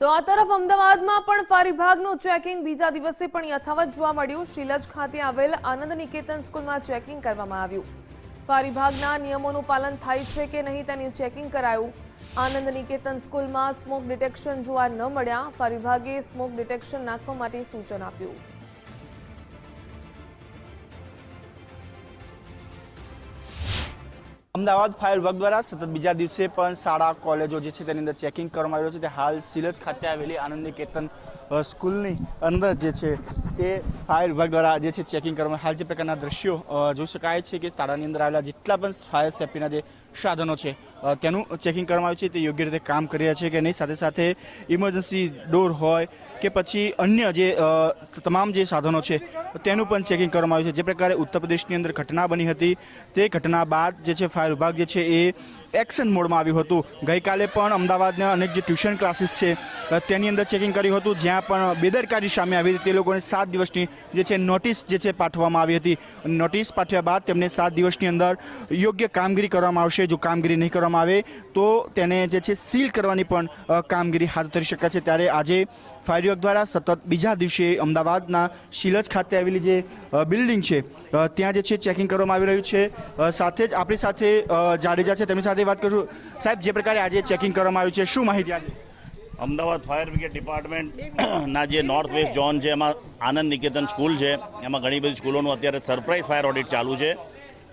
તો આ તરફ અમદાવાદમાં પણ ફાયર વિભાગનું ચેકિંગ બીજા દિવસે પણ યથાવત જોવા મળ્યું। શિલજ ખાતે આવેલ આનંદ નિકેતન સ્કૂલમાં ચેકિંગ કરવામાં આવ્યું। ફાયર વિભાગના નિયમોનું પાલન થાય છે કે નહીં તેનું ચેકિંગ કરાયું। આનંદ નિકેતન સ્કૂલમાં સ્મોક ડિટેક્શન જોવા ન મળ્યા। ફાયર વિભાગે સ્મોક ડિટેક્શન નાખવા માટે સૂચન આપ્યું। અમદાવાદ ફાયર વિભાગ દ્વારા સતત બીજા દિવસે પણ શાળા કોલેજો જે છે તેની અંદર ચેકિંગ કરવામાં આવ્યું છે। તે હાલ શિલજ ખાતે આવેલી આનંદ નિકેતન સ્કૂલની અંદર જે છે એ ફાયર વિભાગ દ્વારા જે છે ચેકિંગ કરવામાં હાલ જે પ્રકારના દ્રશ્યો જોઈ શકાય છે કે શાળાની અંદર આવેલા જેટલા પણ ફાયર સેફ્ટીના જે સાધનો છે તેનું ચેકિંગ કરવામાં આવ્યું છે તે યોગ્ય રીતે કામ કરી રહ્યા છે કે નહીં। સાથે સાથે ઇમરજન્સી ડોર હોય કે પછી અન્ય જે તમામ જે સાધનો છે તેનું પણ ચેકિંગ કરવામાં આવ્યું છે। જે પ્રકારે ઉત્તર પ્રદેશની અંદર ઘટના બની હતી તે ઘટના બાદ જે છે ફાયર વિભાગ જે છે એ એક્શન મોડમાં આવ્યું હતું। ગઈકાલે પણ અમદાવાદના અનેક જે ટ્યુશન ક્લાસીસ છે તેની અંદર ચેકિંગ કર્યું હતું, જ્યાં પણ બેદરકારી સામે આવી હતી। તે લોકોને 7 દિવસની જે છે નોટિસ જે છે પાઠવવામાં આવી હતી। નોટિસ પાઠવ્યા બાદ તેમને 7 દિવસની અંદર યોગ્ય કામગીરી કરવામાં આવશે। જો કામગીરી નહીં કરવામાં આવે તો તેને જે છે સીલ કરવાની પણ કામગીરી હાથ ધરી શકાય છે। ત્યારે આજે ફાયર વિભાગ દ્વારા સતત બીજા દિવસે અમદાવાદના શિલજ ખાતે આવેલી જે બિલ્ડિંગ છે ત્યાં જે છે ચેકિંગ કરવામાં આવી રહ્યું છે। સાથે જ આપણી સાથે જાડેજા છે, તેમની સાથે વાત કરું। સાહેબ, જે પ્રકારે આજે ચેકિંગ કરવામાં આવ્યું છે, શું માહિતી આજે? અમદાવાદ ફાયર બ્રિગેડ ડિપાર્ટમેન્ટના જે નોર્થ વેસ્ટ ઝોન છે એમાં આનંદ નિકેતન સ્કૂલ છે, એમાં ઘણી બધી સ્કૂલોનું અત્યારે સરપ્રાઇઝ ફાયર ઓડિટ ચાલુ છે।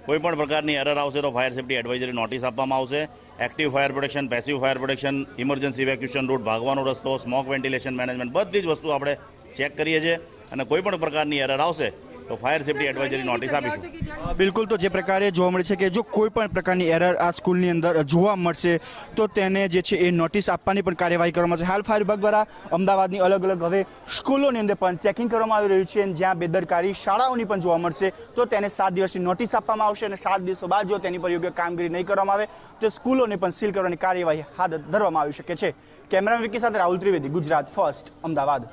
કોઈપણ પ્રકારની એરર આવશે તો ફાયર સેફ્ટી એડવાઇઝરી નોટિસ આપવામાં આવશે। Active fire protection, passive fire protection, emergency evacuation route, ભાગવાનો રસ્તો, સ્મોક વેન્ટિલેશન મેનેજમેન્ટ, બધી જ વસ્તુ આપણે ચેક કરીએ છીએ અને કોઈપણ પ્રકારની એરર આવશે તો ફાયર સેફ્ટી એડવાઇઝરી નોટિસ આપીશું। બિલકુલ, તો જે પ્રકારે જોવા મળે છે કે જો કોઈ પણ પ્રકારની એરર આ સ્કૂલની અંદર જોવા મળશે તો તેને જે છે એ નોટિસ આપવાની પણ કાર્યવાહી કરવામાં આવશે। હાલ ફાયર વિભાગ દ્વારા અમદાવાદની અલગ અલગ હવે સ્કૂલોની અંદર પણ ચેકિંગ કરવામાં આવી રહ્યું છે, જ્યાં બેદરકારી શાળાઓની પણ જોવા મળશે તો તેને 7 દિવસની નોટિસ આપવામાં આવશે અને 7 દિવસો બાદ જો તેની પર યોગ્ય કામગીરી નહીં કરવામાં આવે તો સ્કૂલોને પણ સીલ કરવાની કાર્યવાહી હાથ ધરવામાં આવી શકે છે। કેમેરામેન વિકી સાથે રાહુલ ત્રિવેદી, ગુજરાત ફર્સ્ટ, અમદાવાદ।